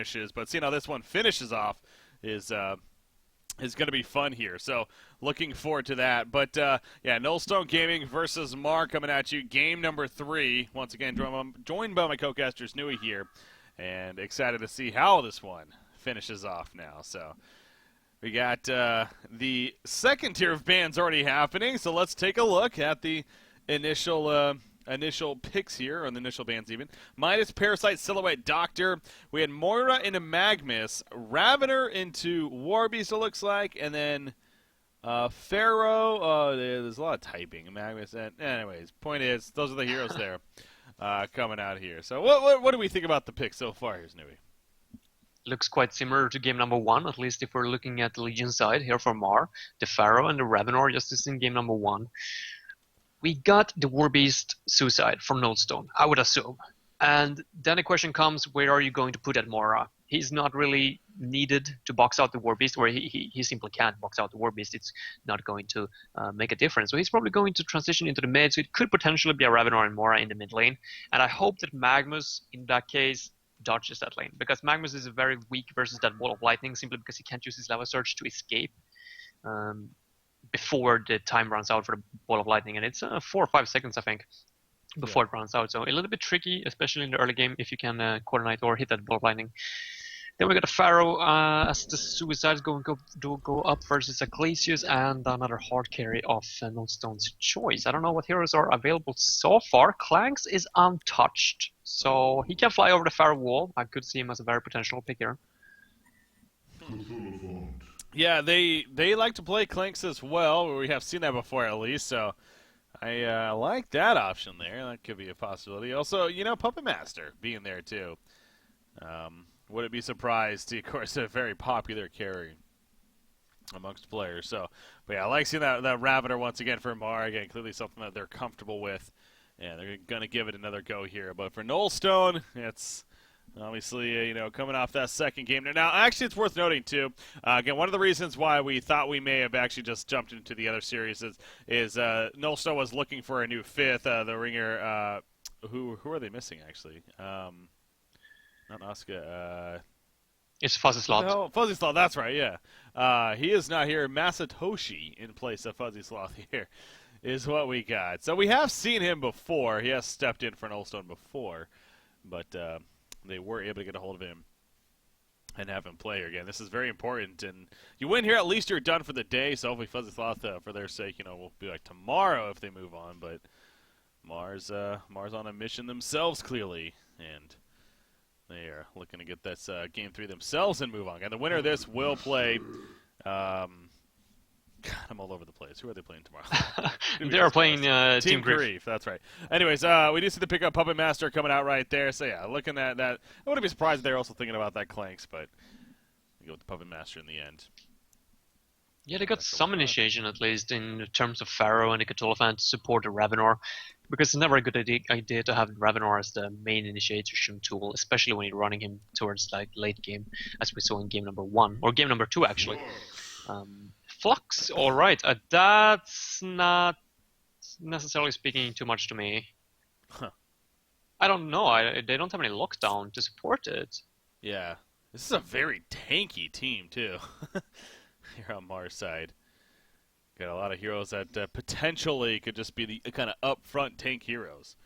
finishes, but seeing how this one finishes off is going to be fun here. So looking forward to that. But yeah, Nullstone Gaming versus Mar coming at you. Game number 3. Once again, joined by my co-casters Nui here, and excited to see how this one finishes off now. So we got the second tier of bands already happening. So let's take a look at the initial picks here, or the initial bands even. Midas, Parasite, Silhouette, Doctor. We had Moira into Magnus, Ravener into Warbeast, it looks like, and then Pharaoh. There's a lot of typing. Magnus, and anyways, point is, those are the heroes there coming out here. So what do we think about the pick so far? Here's Nui. Looks quite similar to game number 1, at least if we're looking at the Legion side here for Mar. The Pharaoh and the Ravenor just as in game number 1. We got the Warbeast Suicide from Nullstone, I would assume. And then the question comes, where are you going to put that Moira? He's not really needed to box out the Warbeast, or he simply can't box out the Warbeast. It's not going to make a difference. So he's probably going to transition into the mid, so it could potentially be a Ravenor and Moira in the mid lane. And I hope that Magnus, in that case, dodges that lane, because Magnus is very weak versus that Ball of Lightning, simply because he can't use his Lava Surge to escape before the time runs out for the Ball of Lightning, and it's 4 or 5 seconds, I think, before it runs out. So a little bit tricky, especially in the early game, if you can coordinate or hit that Ball of Lightning. Then we got a Pharaoh as the Suicide is going to go up versus Ecclesius, and another hard carry of Nullstone's choice. I don't know what heroes are available so far. Clanks is untouched, so he can fly over the Pharaoh wall. I could see him as a very potential pick here. Yeah, they like to play Clanks as well. We have seen that before at least, so I like that option there. That could be a possibility. Also, Puppet Master being there too. Wouldn't be surprised. Of course, a very popular carry amongst players. So, but yeah, I like seeing that Ravener once again for Mar. Again, clearly something that they're comfortable with, and they're going to give it another go here. But for Nullstone, it's obviously, coming off that second game. Now, actually, it's worth noting, too, again, one of the reasons why we thought we may have actually just jumped into the other series is Nullstone was looking for a new fifth. The ringer, who are they missing, actually? Not Asuka. It's Fuzzy Sloth. Oh, Fuzzy Sloth, that's right, yeah. He is not here. Masatoshi in place of Fuzzy Sloth here is what we got. So we have seen him before. He has stepped in for Nullstone before, but they were able to get a hold of him and have him play again. This is very important, and you win here, at least you're done for the day. So hopefully Fuzzy Sloth, for their sake, will be like tomorrow if they move on. But Mars on a mission themselves, clearly, and they are looking to get this Game 3 themselves and move on. And the winner of this will play... God, I'm all over the place. Who are they playing tomorrow? They are playing Team Grief. That's right. Anyways, we do see the pickup Puppet Master coming out right there. So yeah, looking at that, I wouldn't be surprised if they're also thinking about that Clanks, but we go with the Puppet Master in the end. Yeah, they got some initiation, at least, in terms of Pharaoh and the Cthulhu to support the Ravenor, because it's never a good idea to have Ravenor as the main initiation tool, especially when you're running him towards late game, as we saw in game number 1, or game number 2, actually. Flux, alright, that's not necessarily speaking too much to me. Huh. I don't know, they don't have any lockdown to support it. Yeah, this is a very tanky team, too. Here on Mars' side. Got a lot of heroes that potentially could just be the kind of upfront tank heroes.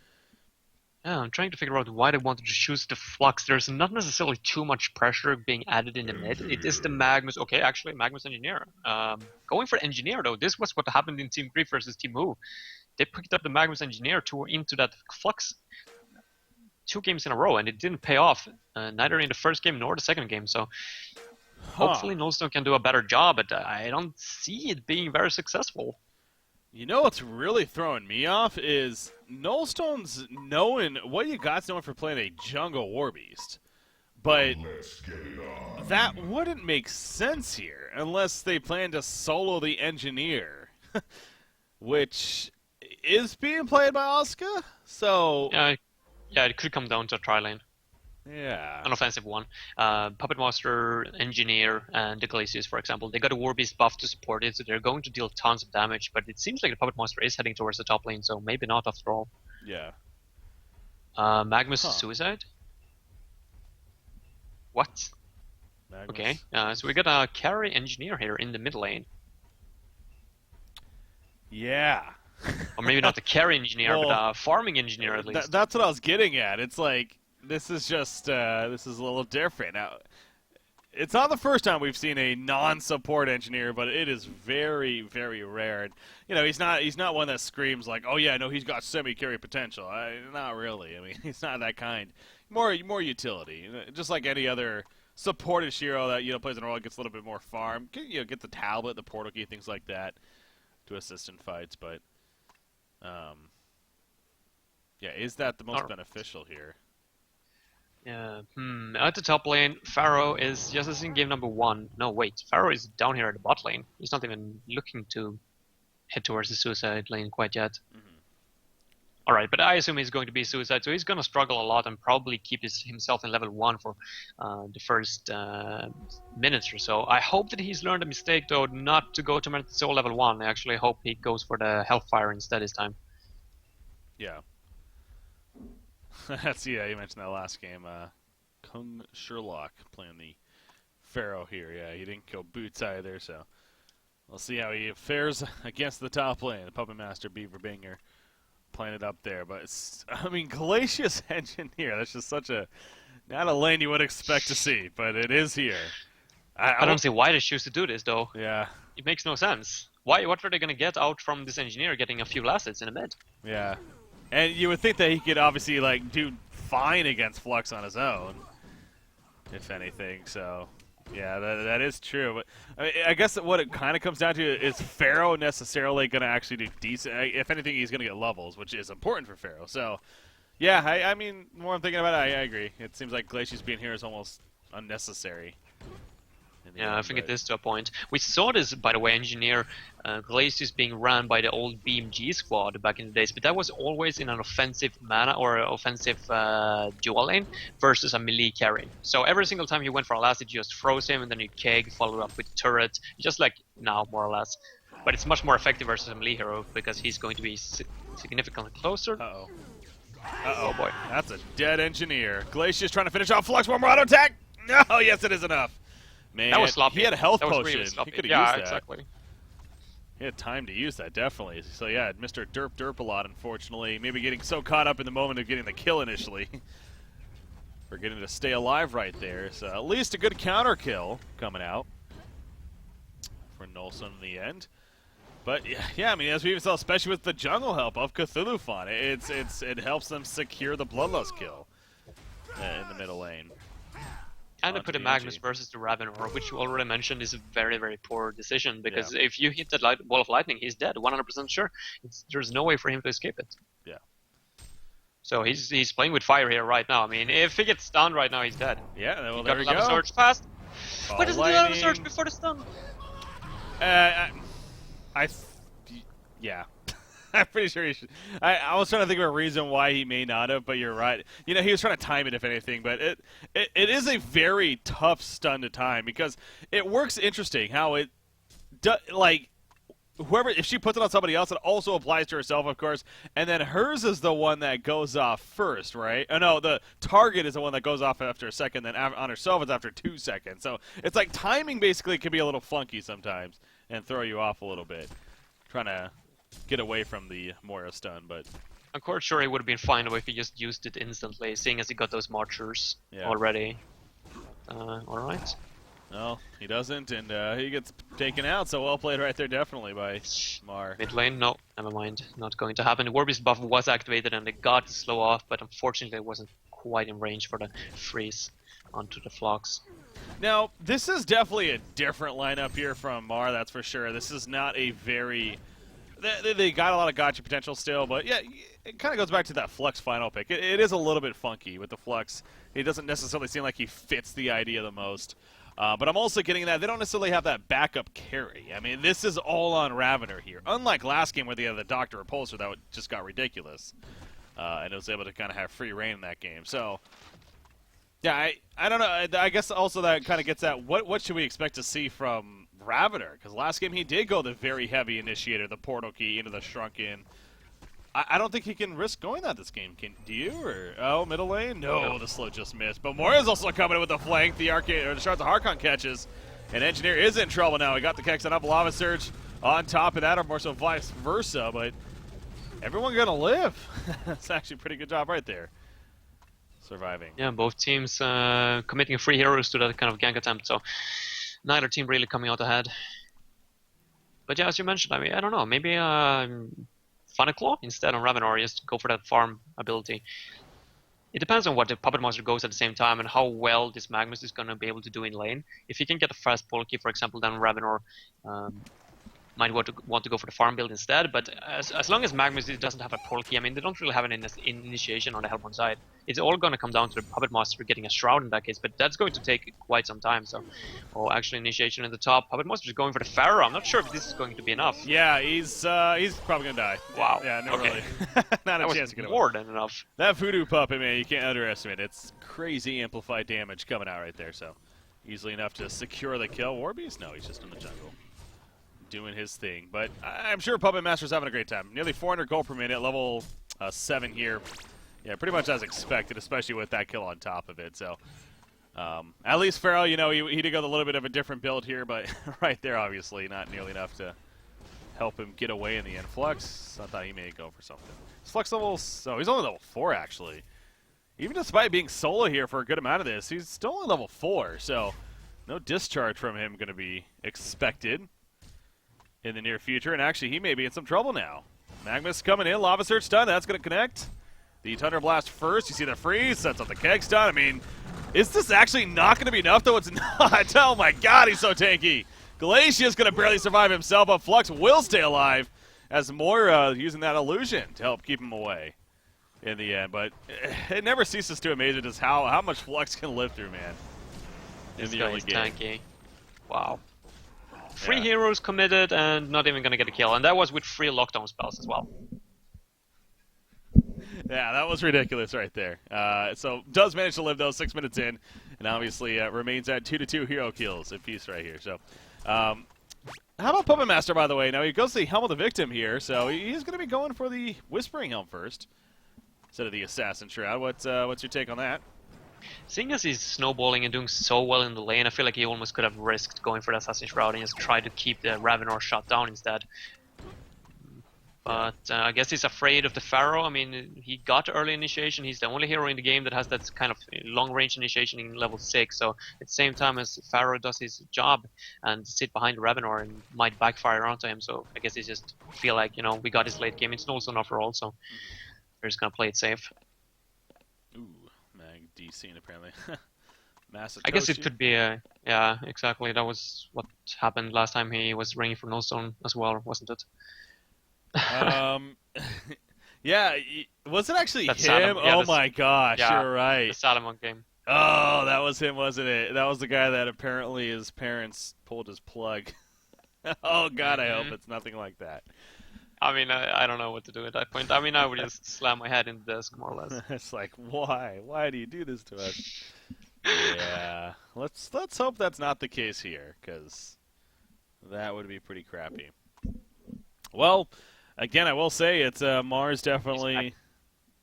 Yeah, I'm trying to figure out why they wanted to choose the Flux. There's not necessarily too much pressure being added in the mid. It is the Magnus. Okay, actually, Magnus Engineer. Going for Engineer, though, this was what happened in Team Grief versus Team Who. They picked up the Magnus Engineer into that Flux 2 games in a row, and it didn't pay off, neither in the first game nor the second game. So hopefully Nullstone can do a better job, but I don't see it being very successful. You know what's really throwing me off is Nullstone's knowing what you got's known for playing a jungle Warbeast. But that wouldn't make sense here unless they plan to solo the Engineer, which is being played by Asuka. So yeah, it could come down to a tri-lane. Yeah. An offensive one. Puppet Master, Engineer, and Ecclesius, for example, they got a Warbeast buff to support it, so they're going to deal tons of damage, but it seems like the Puppet Master is heading towards the top lane, so maybe not after all. Yeah. Magnus Suicide? What? Magnus. Okay, so we got a carry engineer here in the mid lane. Yeah. Or maybe not the carry engineer, Well, but a farming engineer at least. That's what I was getting at. It's like, this is just, this is a little different. Now, it's not the first time we've seen a non-support engineer, but it is very, very rare. You know, he's not one that screams like, "Oh yeah, no, he's got semi-carry potential." Not really. I mean, he's not that kind. More utility, just like any other supported Shiro that plays in a role, gets a little bit more farm. Get the tablet, the portal key, things like that to assist in fights. But yeah, is that the most beneficial here? Yeah. At the top lane, Pharaoh is just as in game number 1. No, wait. Pharaoh is down here at the bot lane. He's not even looking to head towards the suicide lane quite yet. Alright, but I assume he's going to be suicide, so he's going to struggle a lot and probably keep himself in level 1 for the first minutes or so. I hope that he's learned a mistake, though, not to go to Soul level 1. I actually hope he goes for the Hellfire instead this time. Yeah. That's, yeah, you mentioned that last game. Kung Sherlock playing the Pharaoh here. Yeah, he didn't go boots either, so we'll see how he fares against the top lane. The Puppet Master Beaverbinger playing it up there. But, I mean, Glacius Engineer, that's just such a, not a lane you would expect to see, but it is here. I don't see why they choose to do this, though. Yeah. It makes no sense. Why? What are they going to get out from this engineer getting a few last hits in the mid? Yeah. And you would think that he could obviously like do fine against Flux on his own, if anything. So, yeah, that is true. But I mean, I guess what it kind of comes down to is Pharaoh necessarily going to actually do decent. If anything, he's going to get levels, which is important for Pharaoh. So, yeah, I mean, the more I'm thinking about it, I agree. It seems like Glacius being here is almost unnecessary. Yeah, I think it is to a point. We saw this, by the way, engineer Glacius being run by the old BMG squad back in the days, but that was always in an offensive mana or offensive dual lane versus a melee carry. So every single time he went for a last, it just froze him, and then you keg, followed up with turret, just like now, more or less. But it's much more effective versus a melee hero because he's going to be significantly closer. Uh-oh. Oh boy. That's a dead engineer. Glacius trying to finish off Flux, one more auto attack! No, yes, it is enough. Man, that was sloppy. He had a health that was potion. Really sloppy. He could have yeah, used that. Exactly. He had time to use that, definitely. So yeah, Mr. Derp a lot, unfortunately. Maybe getting so caught up in the moment of getting the kill initially. Forgetting to stay alive right there. So at least a good counter kill coming out for Nolson in the end. But yeah, I mean, as we even saw, especially with the jungle help of Cthulhu-Fawn, it helps them secure the Bloodlust kill in the middle lane. And I put a Magnus versus the Ravenor, which you already mentioned is a very, very poor decision, because if you hit that ball of lightning, he's dead, 100% sure. There's no way for him to escape it. Yeah. So he's playing with fire here right now. I mean, if he gets stunned right now, he's dead. Yeah, well, there we go. Surge fast. Why doesn't he have a surge before the stun? Yeah. I'm pretty sure he should. I was trying to think of a reason why he may not have, but you're right. You know, he was trying to time it, if anything, but it is a very tough stun to time, because it works interesting how it like, whoever, if she puts it on somebody else, it also applies to herself, of course, and then hers is the one that goes off first, right? Oh, no, the target is the one that goes off after a second, then on herself it's after 2 seconds. So it's like timing basically can be a little funky sometimes and throw you off a little bit, trying to get away from the Moira stun, but I'm quite sure it would have been fine if he just used it instantly, seeing as he got those marchers already. Alright. No, he doesn't, and he gets taken out, so well played right there, definitely, by Mar. Mid lane? No, never mind. Not going to happen. The Warbeast buff was activated and they got to slow off, but unfortunately it wasn't quite in range for the freeze onto the Flux. Now, this is definitely a different lineup here from Mar, that's for sure. This is not a very... They got a lot of gotcha potential still, but yeah, it kind of goes back to that Flux final pick. It is a little bit funky with the Flux. He doesn't necessarily seem like he fits the idea the most. But I'm also getting that they don't necessarily have that backup carry. I mean, this is all on Ravenor here. Unlike last game where they had the Doctor Repulsor, that just got ridiculous. And it was able to kind of have free reign in that game. So, yeah, I don't know. I guess also that kind of gets at what should we expect to see from Ravenor, because last game he did go the very heavy initiator, the portal key into the shrunken. I don't think he can risk going that this game. Do you? Or middle lane? No, No. the slow just missed. But Moria's also coming in with the flank. The arcade or the Shards of Harkon catches, and Engineer is in trouble now. He got the Kex up, Lava Surge on top of that, or more so vice versa. But everyone gonna live. That's actually a pretty good job right there. Surviving. Yeah, both teams committing free heroes to that kind of gank attempt, so neither team really coming out ahead. But yeah, as you mentioned, I mean, I don't know, maybe Claw instead on Ravenor, just go for that farm ability. It depends on what the Puppet Monster goes at the same time and how well this Magnus is going to be able to do in lane. If he can get a fast Polki, for example, then Ravenor might want to go for the farm build instead. But as long as Magnus doesn't have a Polki, I mean, they don't really have an initiation on the Hellborn side. It's all going to come down to the Puppet Master getting a Shroud in that case, but that's going to take quite some time. So, actually, initiation in the top. Puppet Master is going for the Pharaoh. I'm not sure if this is going to be enough. Yeah, he's probably gonna die. Wow. Yeah, no, okay. really. Not a that chance to get was away. more than enough. That Voodoo Puppet, man, you can't underestimate it. It's crazy amplified damage coming out right there, so easily enough to secure the kill. Warbeast? No, he's just in the jungle doing his thing. But I'm sure Puppet Master's having a great time. Nearly 400 gold per minute, level 7 here. Yeah, pretty much as expected, especially with that kill on top of it. So at least Pharaoh, you know, he did go a little bit of a different build here, but right there, obviously, not nearly enough to help him get away in the end. Flux, I thought he may go for something. His Flux level, so he's only level 4, actually. Even despite being solo here for a good amount of this, he's still only level 4, so no discharge from him going to be expected in the near future. And actually, he may be in some trouble now. Magnus coming in, Lava Surge done, that's going to connect. The Thunder Blast first, you see the freeze, sets up the Kegs done. I mean, is this actually not going to be enough, though? It's not. Oh my god, he's so tanky. Galatia's going to barely survive himself, but Flux will stay alive as Moira using that illusion to help keep him away in the end. But it never ceases to amaze me just how much Flux can live through, man, in the early game. Tanky. Wow. 3 heroes committed and not even going to get a kill. And that was with 3 lockdown spells as well. Yeah, that was ridiculous right there. So does manage to live, though, 6 minutes in. And obviously remains at 2-2 hero kills apiece right here. So how about Puppet Master, by the way? Now he goes to the Helm of the Victim here. So he's going to be going for the Whispering Helm first instead of the Assassin Shroud. What's your take on that? Seeing as he's snowballing and doing so well in the lane, I feel like he almost could have risked going for the Assassin Shroud and just tried to keep the Ravenor shot down instead. But I guess he's afraid of the Pharaoh. I mean, he got early initiation. He's the only hero in the game that has that kind of long-range initiation in level 6. So at the same time as Pharaoh does his job and sit behind Ravenor and might backfire onto him. So I guess he just feel like, you know, we got his late game. It's also not for all, so we're just going to play it safe. Ooh, Mag DC apparently. Massive. I guess it could be yeah, exactly. That was what happened last time he was ringing for Nullstone as well, wasn't it? Yeah, was it actually That's him? Salomon. Yeah, oh my gosh, yeah, you're right. The Salomon game. Oh, that was him, wasn't it? That was the guy that apparently his parents pulled his plug. Oh god, I hope it's nothing like that. I mean, I don't know what to do at that point. I mean, I would just slam my head in the desk, more or less. It's like, why? Why do you do this to us? Yeah, let's hope that's not the case here, because that would be pretty crappy. Well, again, I will say it's Mars definitely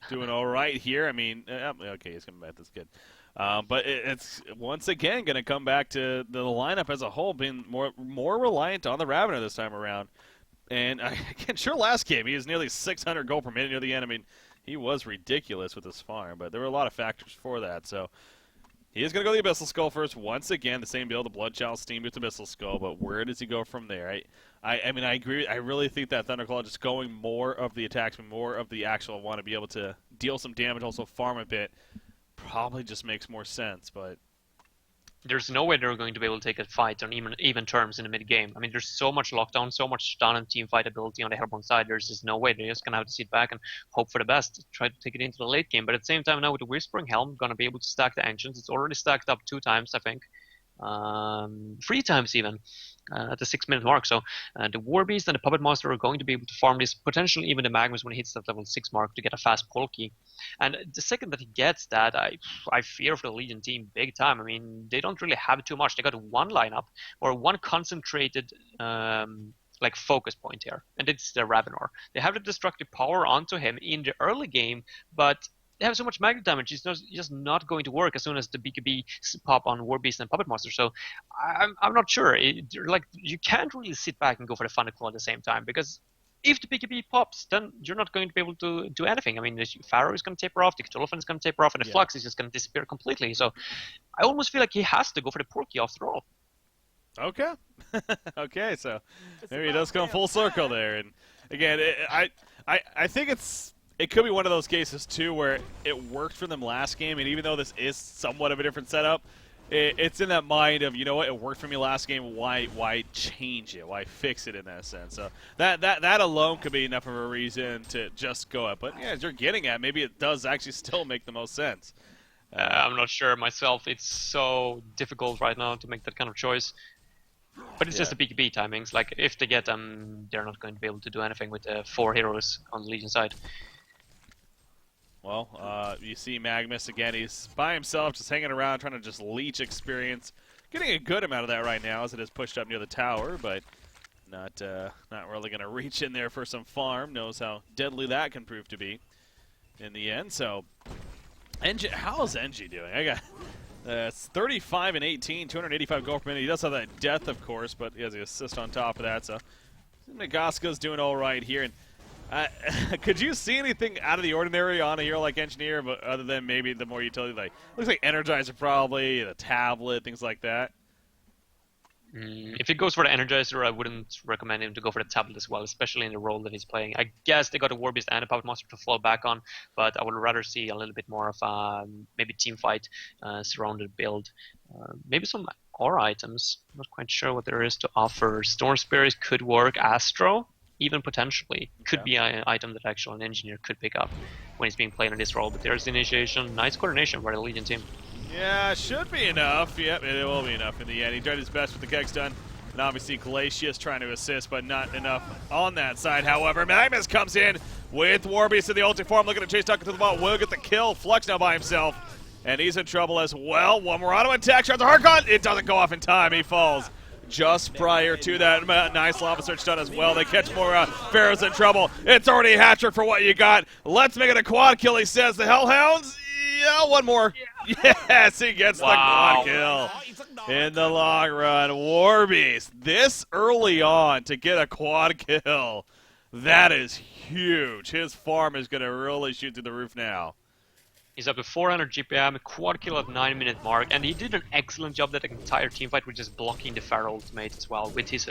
doing all right here. I mean, okay, he's coming back. That's good. But it's once again going to come back to the lineup as a whole being more reliant on the Ravener this time around. And again, sure, last game he was nearly 600 gold per minute near the end. I mean, he was ridiculous with his farm, but there were a lot of factors for that. So he is going to go the Abyssal Skull first. Once again, the same build, the Blood Child, Steam with the Abyssal Skull. But where does he go from there? I mean, I agree. I really think that Thunderclaw just going more of the attacks, more of the actual want to be able to deal some damage, also farm a bit, probably just makes more sense. But there's no way they're going to be able to take a fight on even terms in the mid game. I mean, there's so much lockdown, so much stun and team fight ability on the Hellborn side. There's just no way. They're just gonna have to sit back and hope for the best, try to take it into the late game. But at the same time, now with the Whispering Helm, gonna be able to stack the Ancients. It's already stacked up 2 times, I think. 3 times even at the 6-minute mark. So the Warbeast and the Puppet Master are going to be able to farm this, potentially even the Magnus when he hits that level 6 mark to get a fast Polki. And the second that he gets that, I fear for the Legion team big time. I mean, they don't really have too much. They got one lineup or one concentrated like focus point here, and it's the Ravenor. They have the destructive power onto him in the early game, but they have so much magic damage, it's just not going to work as soon as the BKB pop on Warbeast and Puppet Master. So I'm not sure. Like, you can't really sit back and go for the Thunder Claw at the same time, because if the BKB pops, then you're not going to be able to do anything. I mean, the Pharaoh is going to taper off, the Cthulhu is going to taper off, and the Flux is just going to disappear completely. So I almost feel like he has to go for the Porky after all. Okay. Okay, so maybe it does come full circle there. And again, I think it could be one of those cases too where it worked for them last game, and even though this is somewhat of a different setup, it's in that mind of, you know what, it worked for me last game, why change it? Why fix it in that sense? So that alone could be enough of a reason to just go up. But yeah, as you're getting at, maybe it does actually still make the most sense. I'm not sure myself. It's so difficult right now to make that kind of choice. But it's just the BKB timings. Like, if they get them, they're not going to be able to do anything with the 4 heroes on the Legion side. Well, you see Magnus again. He's by himself, just hanging around, trying to just leech experience. Getting a good amount of that right now as it is pushed up near the tower, but not really going to reach in there for some farm. Knows how deadly that can prove to be in the end. So, how's NG doing? I got it's 35 and 18, 285 gold per minute. He does have that death, of course, but he has the assist on top of that. So, Nagaska's doing all right here. And could you see anything out of the ordinary on a hero like Engineer, but other than maybe the more utility, like looks like Energizer probably, the tablet, things like that? If it goes for the Energizer, I wouldn't recommend him to go for the tablet as well, especially in the role that he's playing. I guess they got a Warbeast and a Puppet Monster to fall back on, but I would rather see a little bit more of a maybe team fight surrounded build. Maybe some aura items. I'm not quite sure what there is to offer. Storm Spirit could work. Astro, even potentially, could be an item that actually an Engineer could pick up when he's being played in this role. But there's the initiation. Nice coordination by the Legion team. Yeah, should be enough. Yep, it will be enough in the end. He tried his best with the Keg Stun. And obviously Glacius trying to assist, but not enough on that side. However, Magnus comes in with Warbeast in the ulti form, looking to chase Tucker to the ball. Will get the kill. Flux now by himself. And he's in trouble as well. One more auto attack. Shots the Harkon. It doesn't go off in time. He falls just prior to that. Nice lava search done as well. They catch more. Pharaoh's in trouble. It's already a hat-trick for what you got. Let's make it a quad kill, he says. The Hellhounds. Yeah, one more. Yes, he gets the quad kill in the long run. Warbeast, this early on to get a quad kill, that is huge. His farm is going to really shoot through the roof now. He's up to 400 GPM, a quad kill at 9-minute mark, and he did an excellent job that entire teamfight with just blocking the Pharaoh ultimate as well with his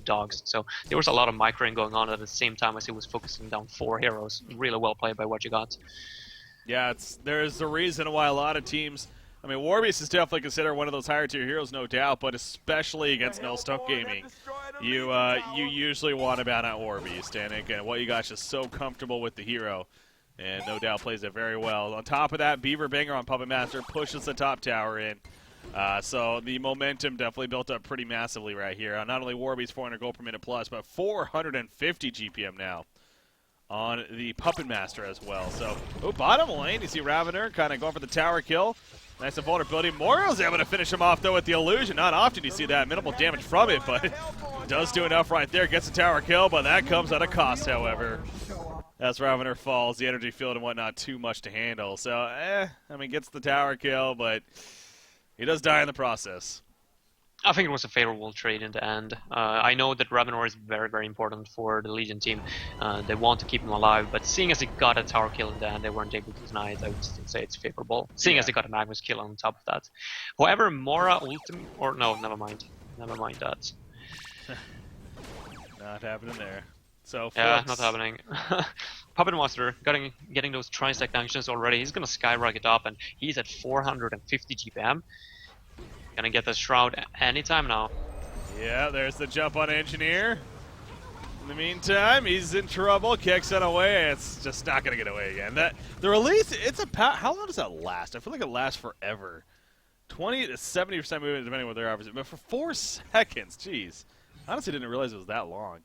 dogs. So there was a lot of microing going on at the same time as he was focusing down 4 heroes. Really well played by what you got. Yeah, there's a reason why a lot of teams, I mean, Warbeast is definitely considered one of those higher tier heroes, no doubt, but especially against Null Stoke Gaming, you usually want to ban out Warbeast, and again, what you got is just so comfortable with the hero, and no doubt plays it very well. On top of that, Beaver Banger on Puppet Master pushes the top tower in, so the momentum definitely built up pretty massively right here. Not only Warbeast 400 gold per minute plus, but 450 GPM now on the Puppet Master as well. So, bottom lane, you see Ravener kind of going for the tower kill. Nice vulnerability. Morio's able to finish him off, though, with the illusion. Not often you see that. Minimal damage from it, but does do enough right there. Gets the tower kill, but that comes at a cost, however. As Ravener falls, the energy field and whatnot, too much to handle. So, I mean, gets the tower kill, but he does die in the process. I think it was a favorable trade in the end. I know that Ravenor is very, very important for the Legion team. They want to keep him alive, but seeing as he got a tower kill in the end, they weren't able to deny it. I would still say it's favorable. Seeing as they got a Magnus kill on top of that. However, Mora ultimate, or no, never mind. Never mind that. Not happening there. So yeah, not happening. Puppet Master getting those tri-stack functions already. He's gonna skyrocket up, and he's at 450 GPM. Gonna get the Shroud anytime now. Yeah, there's the jump on Engineer. In the meantime, he's in trouble. Kicks it away. It's just not gonna get away again. The release, it's how long does that last? I feel like it lasts forever. 20 to 70% movement, depending on what they're averaging. But for 4 seconds, jeez. Honestly, didn't realize it was that long.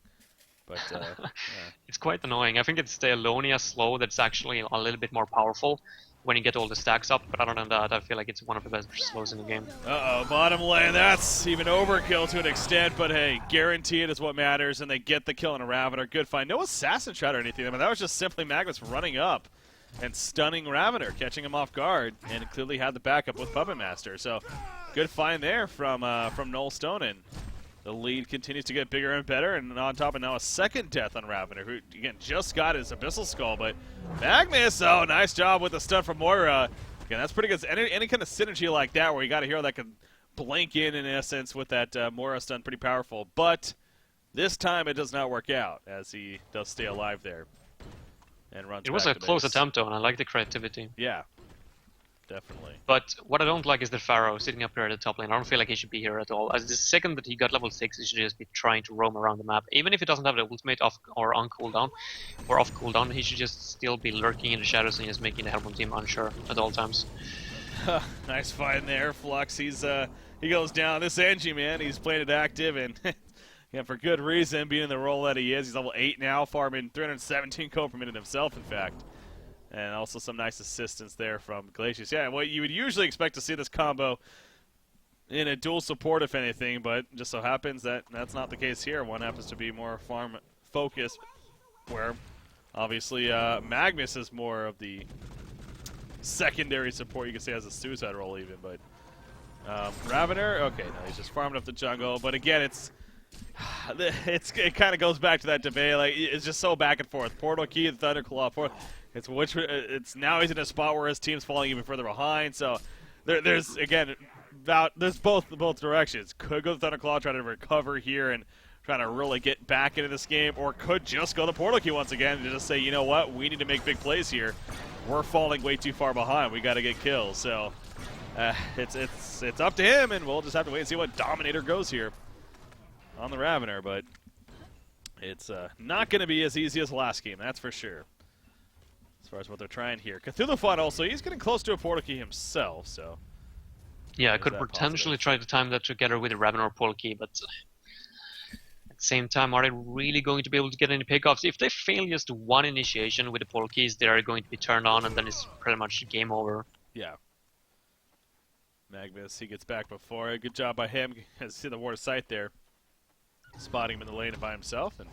But yeah. It's quite annoying. I think it's the Alonia slow that's actually a little bit more powerful. when you get all the stacks up, but other than that, I feel like it's one of the best slows in the game. Uh-oh, bottom lane, that's even overkill to an extent, but hey, guaranteed is what matters, and they get the kill on a Ravener. Good find. No assassin shot or anything. I mean, that was just simply Magnus running up and stunning Ravener, catching him off guard, and clearly had the backup with Puppet Master. So, good find there from Null Stonen. The lead continues to get bigger and better, and on top of now a second death on Ravener, who, again, just got his Abyssal Skull, but Magnus, oh, nice job with the stun from Moira. Again, that's pretty good. Any kind of synergy like that where you got a hero that can blink in essence, with that Moira stun, pretty powerful. But this time it does not work out, as he does stay alive there and runs. It was a close attempt, though, and I like the creativity. Yeah. Definitely. But what I don't like is the Pharaoh sitting up here at the top lane. I don't feel like he should be here at all. As the second that he got level 6, he should just be trying to roam around the map. Even if he doesn't have the ultimate off or on cooldown, or off cooldown, he should just still be lurking in the shadows and just making the Hellborn team unsure at all times. Nice find there, Flux. He goes down. This Angie, man, he's playing it active, and yeah, for good reason, being in the role that he is. He's level 8 now, farming 317 gold per minute himself, in fact. And also some nice assistance there from Glacius. Yeah, well, you would usually expect to see this combo in a dual support, if anything, but just so happens that that's not the case here. One happens to be more farm focused, where obviously Magnus is more of the secondary support, you could say, as a suicide role even. But Ravener, okay, no, he's just farming up the jungle. But again, it kind of goes back to that debate. Like, it's just so back and forth. Portal Key, the Thunderclaw, forth. It's now he's in a spot where his team's falling even further behind. So there's again there's both directions. Could go the Thunderclaw, try to recover here and trying to really get back into this game, or could just go the Portal Key once again and just say, you know what, we need to make big plays here. We're falling way too far behind. We got to get kills. So it's up to him, and we'll just have to wait and see what Dominator goes here on the Ravener. But it's not going to be as easy as last game, that's for sure. As far as what they're trying here. Cthulhu Fun also, he's getting close to a Portal Key himself, so. Yeah, I could potentially try to time that together with a Ravener or Portal Key, but at the same time, are they really going to be able to get any pickoffs? If they fail just one initiation with the Portal Keys, they are going to be turned on, and then it's pretty much game over. Yeah. Magnus, he gets back before. Good job by him. See the ward of sight there. Spotting him in the lane by himself, and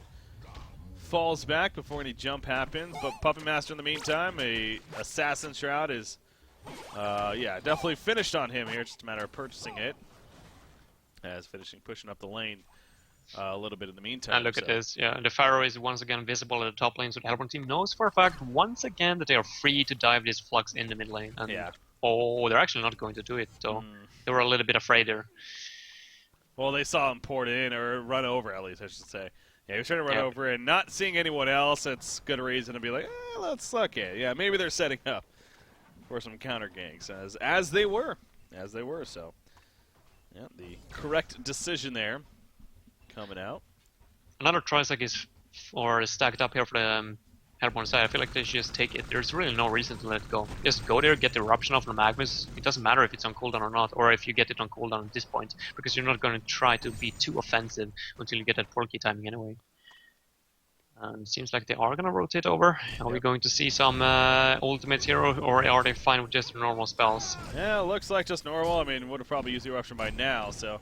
falls back before any jump happens. But Puppet Master in the meantime, a Assassin Shroud is, yeah, definitely finished on him here. It's just a matter of purchasing it. As pushing up the lane a little bit in the meantime. And look at this, yeah. The Pharaoh is once again visible at the top lane, so the Hellborn team knows for a fact once again that they are free to dive this Flux in the mid lane. And yeah. Oh, they're actually not going to do it, so they were a little bit afraid there. Well, they saw him port in, or run over at least, I should say. Yeah, he was trying to run over and not seeing anyone else. It's good reason to be like, let's suck it. Yeah, maybe they're setting up for some counter ganks, as they were. So, yeah, the correct decision there coming out. Another Trisac is stacked up here for the Hellborn side. I feel like they should just take it. There's really no reason to let it go. Just go there, get the eruption off the Magnus. It doesn't matter if it's on cooldown or not, or if you get it on cooldown at this point, because you're not going to try to be too offensive until you get that Portal Key timing anyway. And it seems like they are going to rotate over. Are we going to see some ultimates here, or are they fine with just normal spells? Yeah, it looks like just normal. I mean, would have probably used the eruption by now, so.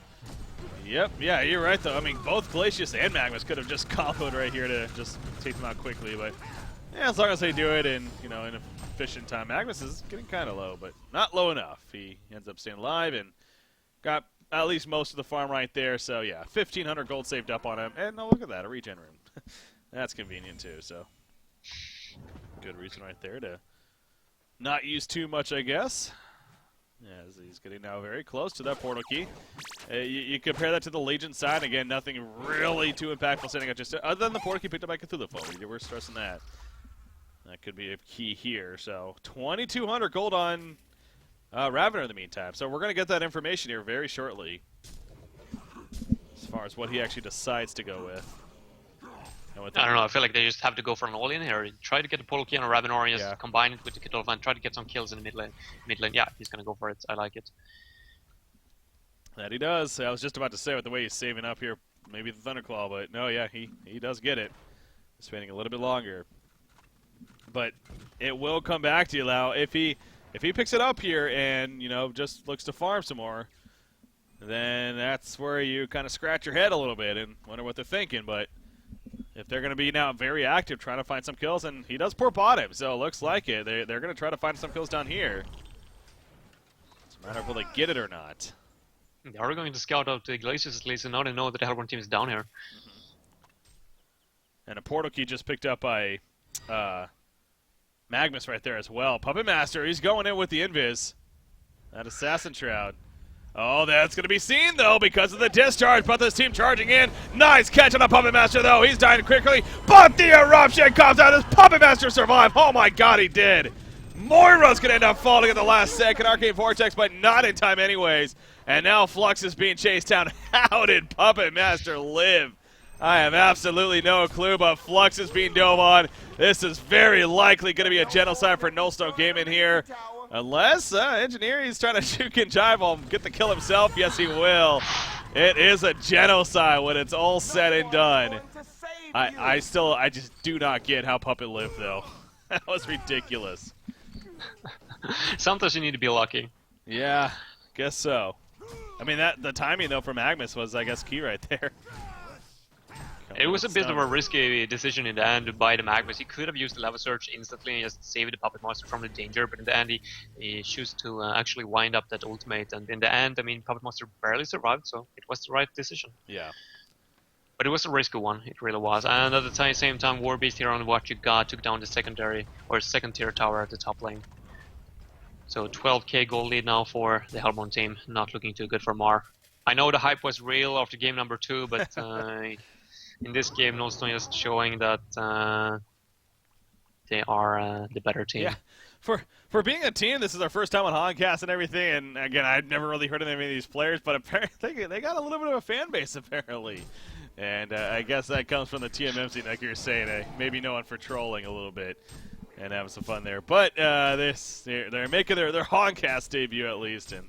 Yep, yeah, you're right, though. I mean, both Glacius and Magnus could have just comboed right here to just take them out quickly, but yeah, as long as they do it in, in an efficient time. Magnus is getting kind of low, but not low enough. He ends up staying alive and got at least most of the farm right there, so yeah, 1,500 gold saved up on him, and oh, look at that, a regen room. That's convenient, too, so good reason right there to not use too much, I guess. Yeah, as he's getting now very close to that Portal Key. You compare that to the Legion side, again, nothing really too impactful setting up, just other than the Portal Key picked up by Cthulhu Foe. We're stressing that. That could be a key here. So 2,200 gold on Ravener in the meantime. So we're going to get that information here very shortly as far as what he actually decides to go with. I don't know, I feel like they just have to go for an all-in here. Try to get the Portal Key on a Ravener and just combine it with the Cthulhu and try to get some kills in the mid lane. Yeah, he's going to go for it. I like it. That he does. I was just about to say with the way he's saving up here, maybe the Thunderclaw, but no, yeah, he does get it. He's waiting a little bit longer. But it will come back to you, Lau. If he if he picks it up here and, just looks to farm some more, then that's where you kind of scratch your head a little bit and wonder what they're thinking. But if they're going to be now very active trying to find some kills, and he does poor bottom, so it looks like it. They're going to try to find some kills down here. It's a matter of will they get it or not. They are going to scout out the glaciers at least, and now they know that the Hellborn team is down here. And a portal key just picked up by Magnus right there as well. Puppet Master, he's going in with the invis. That Assassin Shroud. Oh, that's going to be seen, though, because of the discharge. But this team charging in. Nice catch on the Puppet Master, though. He's dying quickly. But the eruption comes out. Does Puppet Master survive? Oh, my God, he did. Moira's going to end up falling at the last second. Arcane Vortex, but not in time anyways. And now Flux is being chased down. How did Puppet Master live? I have absolutely no clue, but Flux is being dove on. This is very likely going to be a genocide for Nullstone Gaming here. Unless Engineer is trying to juke and jive on get the kill himself. Yes, he will. It is a genocide when it's all said and done. I just do not get how Puppet lived, though. That was ridiculous. Sometimes you need to be lucky. Yeah, guess so. I mean, the timing, though, from Magnus was, I guess, key right there. It was a bit of a risky decision in the end to buy the Magnus. He could have used the Lava Surge instantly and just saved the Puppet Master from the danger, but in the end he chose to actually wind up that ultimate, and in the end, I mean, Puppet Master barely survived, so it was the right decision. Yeah. But it was a risky one, it really was. And at the same time, Warbeast here on What You Got took down the secondary, or second tier tower at the top lane. So 12k gold lead now for the Hellborn team, not looking too good for Mar. I know the hype was real after game number 2, but in this game, Nullstone is showing that they are the better team. Yeah, for being a team, this is our first time on Honcast and everything. And again, I've never really heard of any of these players, but apparently they got a little bit of a fan base apparently. And I guess that comes from the TMMC, like you're saying, maybe known for trolling a little bit and having some fun there. But they're making their Honcast debut at least, and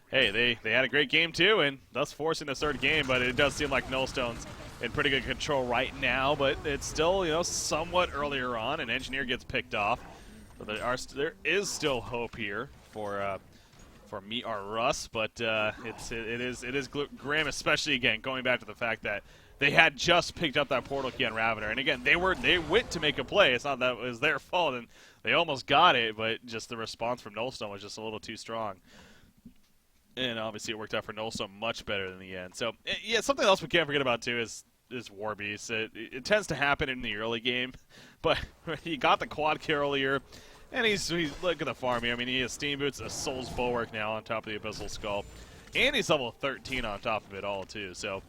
hey, they had a great game too, and thus forcing the third game. But it does seem like Nullstone's in pretty good control right now, but it's still, somewhat earlier on, and Engineer gets picked off. So there is still hope here for me or Russ, but it is grim, especially again going back to the fact that they had just picked up that portal key on Ravener, and again they went to make a play. It's not that it was their fault, and they almost got it, but just the response from Nullstone was just a little too strong. And obviously it worked out for Nullstone much better in the end. So yeah, something else we can't forget about too is Warbeast. It tends to happen in the early game, but he got the quad kill earlier, and he's look at the farm here. I mean, he has Steam Boots, a Soul's Bulwark now on top of the Abyssal Skull, and he's level 13 on top of it all too. So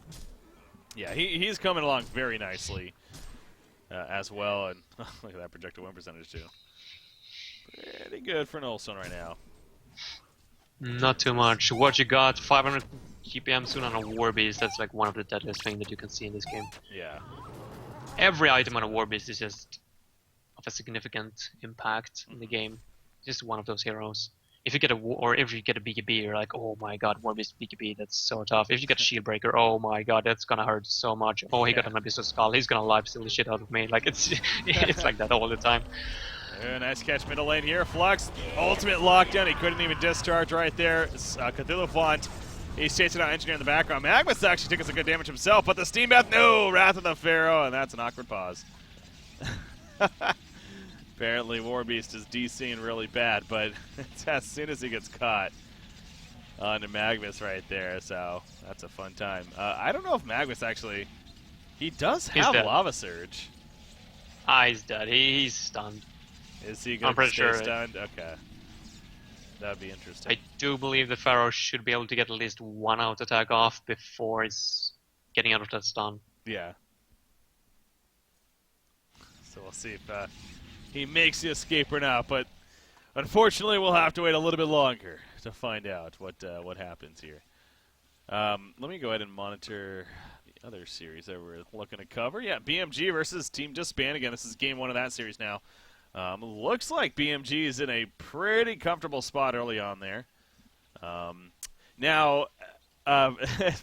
yeah, he's coming along very nicely as well. And look at that projected win percentage too. Pretty good for Nullstone right now. Not too much. What You Got, 500 GPM soon on a Warbeast. That's like one of the deadliest things that you can see in this game. Yeah. Every item on a Warbeast is just of a significant impact in the game. Just one of those heroes. If you get if you get a BKB, you're like, oh my god, Warbeast BKB, that's so tough. If you get a Shield Breaker, oh my god, that's gonna hurt so much. Oh, he got an Abyssal Skull, he's gonna live steal the shit out of me. Like it's like that all the time. Nice catch middle lane here. Flux, ultimate lockdown. He couldn't even discharge right there. Cthulhu Font, he's chasing out Engineer in the background. Magnus actually taking some good damage himself, but the Steam Bath, no! Wrath of the Pharaoh, and that's an awkward pause. Apparently Warbeast is DCing really bad, but it's as soon as he gets caught onto Magnus right there, so that's a fun time. I don't know if Magnus actually... He does have Lava Surge. Ah, he's dead. He's stunned. Is he going to stay stunned? Okay. That'd be interesting. I do believe the Pharaoh should be able to get at least one out attack off before he's getting out of that stun. Yeah. So we'll see if he makes the escape or not, but unfortunately we'll have to wait a little bit longer to find out what happens here. Let me go ahead and monitor the other series that we're looking to cover. Yeah, BMG versus Team Disband. Again, this is game 1 of that series now. Looks like BMG is in a pretty comfortable spot early on there. Now,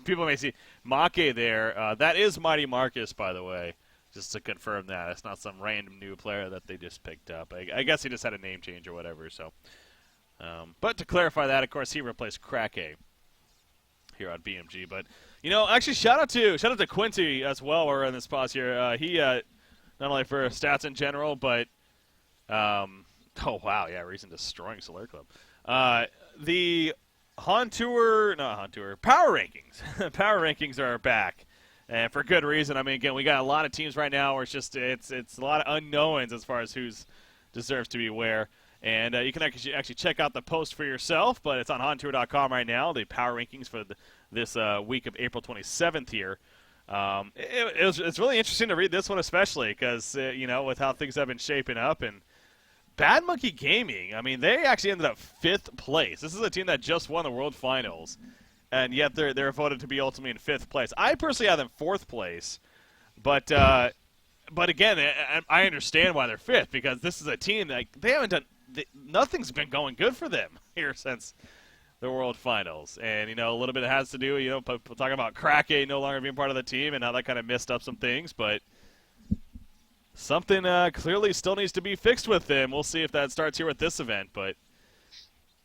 people may see Make there. That is Mighty Marcus, by the way, just to confirm that. It's not some random new player that they just picked up. I guess he just had a name change or whatever. So But to clarify that, of course, he replaced Krake here on BMG. But actually, shout out to Quincy as well. We're in this pause here. He not only for stats in general, but oh wow, yeah, reason destroying Solar Club. The Power rankings. Power rankings are back, and for good reason. I mean, again, we got a lot of teams right now where it's a lot of unknowns as far as who's deserves to be where. And you can actually check out the post for yourself, but it's on HonTour.com right now, the power rankings for this week of April 27th here. It's really interesting to read this one especially because, with how things have been shaping up. And Bad Monkey Gaming, I mean, they actually ended up 5th place. This is a team that just won the World Finals, and yet they're voted to be ultimately in 5th place. I personally have them 4th place, but again, I understand why they're 5th because this is a team that they haven't done. Nothing's been going good for them here since the World Finals. And, a little bit has to do, talking about Krake no longer being part of the team and how that kind of messed up some things. But something clearly still needs to be fixed with them. We'll see if that starts here with this event, but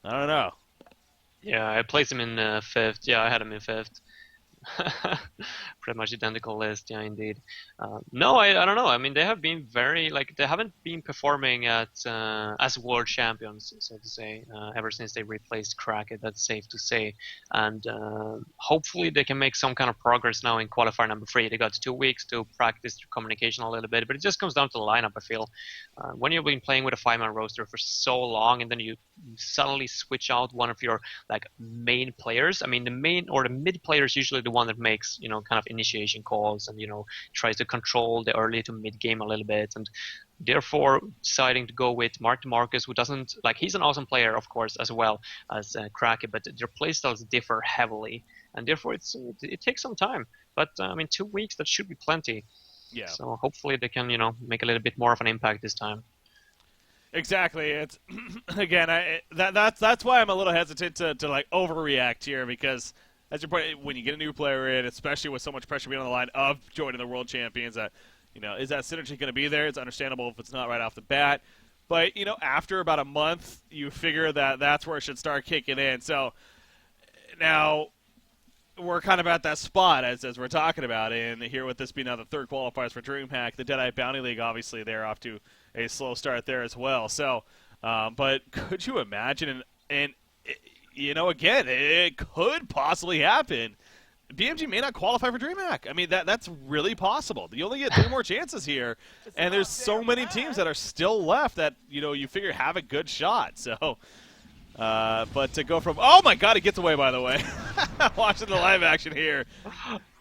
I don't know. Yeah, I placed him in 5th. Yeah, I had him in 5th. Pretty much identical list, yeah, indeed. No, I don't know. I mean, they have been they haven't been performing as world champions, so to say, ever since they replaced Kraken. That's safe to say. And hopefully they can make some kind of progress now in qualifier number 3. They got 2 weeks to practice communication a little bit, but it just comes down to the lineup, I feel. When you've been playing with a 5-man roster for so long, and then you suddenly switch out one of your main players. I mean, the main or the mid player is usually the one that makes kind of initiation calls and tries to control the early to mid game a little bit, and therefore deciding to go with Mark DeMarcus, who doesn't he's an awesome player of course as well as Krake, but their playstyles differ heavily, and therefore it takes some time. But I mean, 2 weeks, that should be plenty. Yeah. So hopefully they can make a little bit more of an impact this time. Exactly. It's again, that's why I'm a little hesitant to overreact here, because as your point, when you get a new player in, especially with so much pressure being on the line of joining the World Champions, that is that synergy going to be there? It's understandable if it's not right off the bat, but after about a month, you figure that that's where it should start kicking in. So now we're kind of at that spot as we're talking about, and here with this being now the 3rd qualifiers for DreamHack, the Deadeye Bounty League, obviously they're off to a slow start there as well. So, but could you imagine? And again, it could possibly happen. BMG may not qualify for DreamHack. I mean, that's really possible. You only get 3 more chances here, and there's so many teams that are still left that you figure have a good shot. So, but to go from oh my God, it gets away, by the way. Watching the live action here,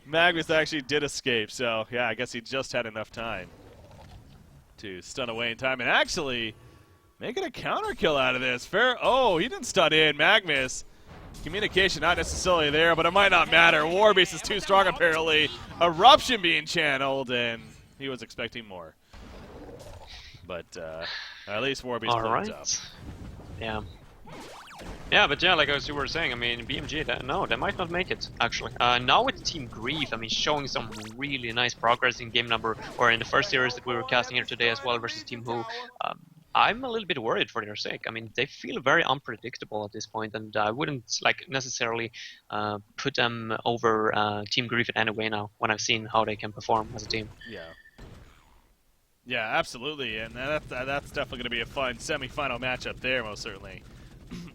Magnus actually did escape. So yeah, I guess he just had enough time to stun away in time and actually making a counter kill out of this. Fair. Oh, he didn't stun in. Magnus. Communication not necessarily there, but it might not matter. Warbeast is too strong apparently. Eruption being channeled, and he was expecting more. But at least Warbeast cleans up. Yeah. Yeah, but yeah, like as you were saying, I mean, BMG, no, they might not make it, actually. Now with Team Grief, I mean, showing some really nice progress in in the first series that we were casting here today as well versus Team Who. I'm a little bit worried for their sake. I mean, they feel very unpredictable at this point, and I wouldn't necessarily put them over Team Grief in any way now when I've seen how they can perform as a team. Yeah. Yeah, absolutely, and that's definitely going to be a fun semi-final matchup there, most certainly.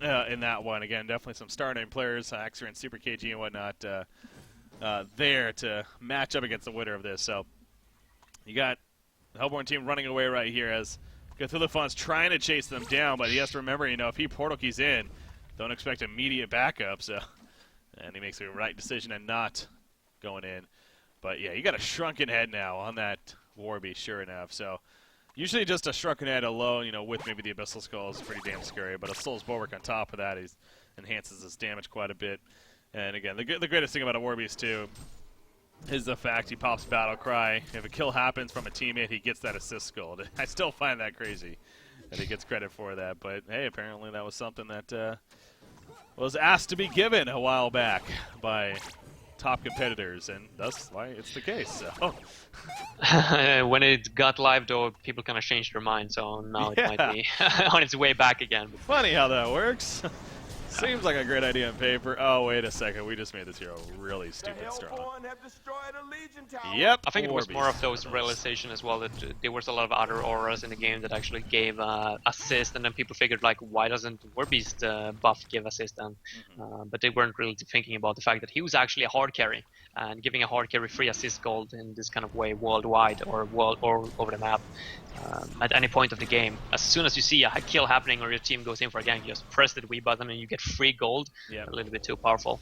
In that one, again, definitely some star-name players, Axer and Super KG and whatnot, there to match up against the winner of this. So you got the Hellborn team running away right here as Cthulhufon's trying to chase them down, but he has to remember, if he portal keys in, don't expect immediate backup. So, and he makes the right decision and not going in. But yeah, you got a shrunken head now on that Warbeast, sure enough. So usually just a shrunken head alone, with maybe the Abyssal Skull is pretty damn scary, but a Soul's Bulwark on top of that enhances his damage quite a bit. And again, the greatest thing about a Warbeast too is the fact he pops Battle Cry. If a kill happens from a teammate, he gets that assist skull. I still find that crazy that he gets credit for that, but hey, apparently that was something that was asked to be given a while back by top competitors, and that's why it's the case. So. When it got live, though, people kind of changed their mind, so now it might be on its way back again. Funny how that works. Seems like a great idea on paper. Oh, wait a second. We just made this hero really stupid strong. Yep. I think it was more of those realization as well that there was a lot of other auras in the game that actually gave assist, and then people figured like, why doesn't Warbeast buff give assist then? But they weren't really thinking about the fact that he was actually a hard carry, and giving a hard carry free assist gold in this kind of way worldwide or over the map. At any point of the game, as soon as you see a kill happening or your team goes in for a gank, you just press the W button and you get free gold. Yep. A little bit too powerful.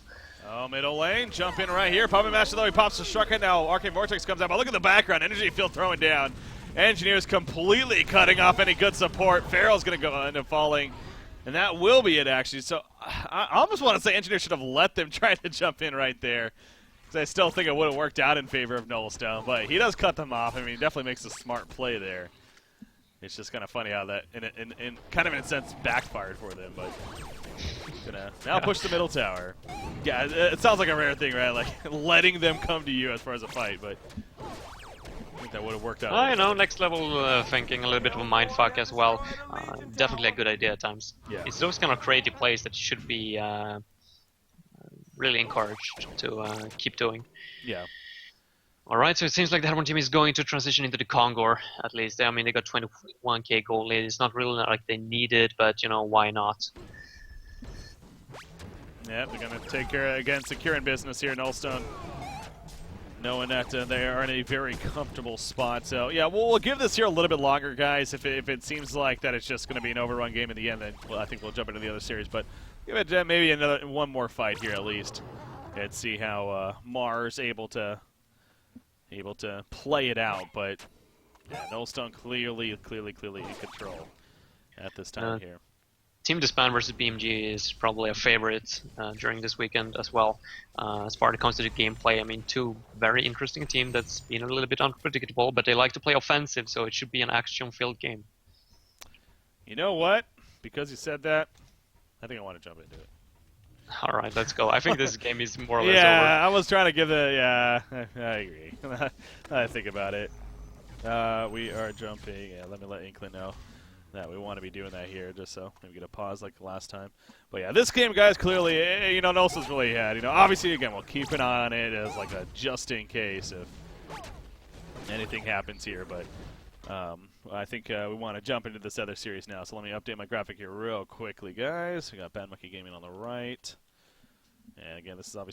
Oh, middle lane, jump in right here. Puppet Master though, he pops the Shuriken. Now Arcane Vortex comes out, but look at the background. Energy field throwing down. Engineer's completely cutting off any good support. Pharaoh's going to go end up falling, and that will be it actually. So I almost want to say Engineer should have let them try to jump in right there, because I still think it would have worked out in favor of Nullstone, but he does cut them off. I mean, he definitely makes a smart play there. It's just kind of funny how that, in kind of in a sense, backfired for them. But gonna now push the middle tower. Yeah, it sounds like a rare thing, right? Like letting them come to you as far as a fight, but I think that would have worked out. I know, next level thinking, a little bit of a mindfuck as well. Definitely a good idea at times. Yeah. It's those kind of creative plays that should be really encouraged to keep doing. Yeah. Alright, so it seems like the Heron team is going to transition into the Kongor, at least. I mean, they got 21k gold lead. It's not really like they need it, but, you know, why not? Yeah, they're going to take care, again, securing business here in Nullstone, knowing that they are in a very comfortable spot. So, yeah, we'll give this here a little bit longer, guys. If it seems like that it's just going to be an overrun game in the end, then I think we'll jump into the other series. But give it maybe one more fight here at least, and see how Mars able to play it out. But yeah, Nullstone clearly in control at this time here. Team Disband versus BMG is probably a favorite during this weekend as well. As far as it comes to the gameplay, I mean, two very interesting teams that's been a little bit unpredictable, but they like to play offensive, so it should be an action-filled game. You know what? Because you said that, I think I want to jump into it. All right, let's go. I think this game is more or less over. Yeah, I was trying to give the... Yeah, I agree. I think about it. We are jumping. Yeah, let me let Inkling know that we want to be doing that here, just so maybe get a pause like the last time. But yeah, this game, guys, clearly, you know, Nelson's really had. You know, obviously, again, we'll keep an eye on it as like a just in case if anything happens here. But I think we want to jump into this other series now. So let me update my graphic here real quickly, guys. We got Bad Monkey Gaming on the right. And again, this is obviously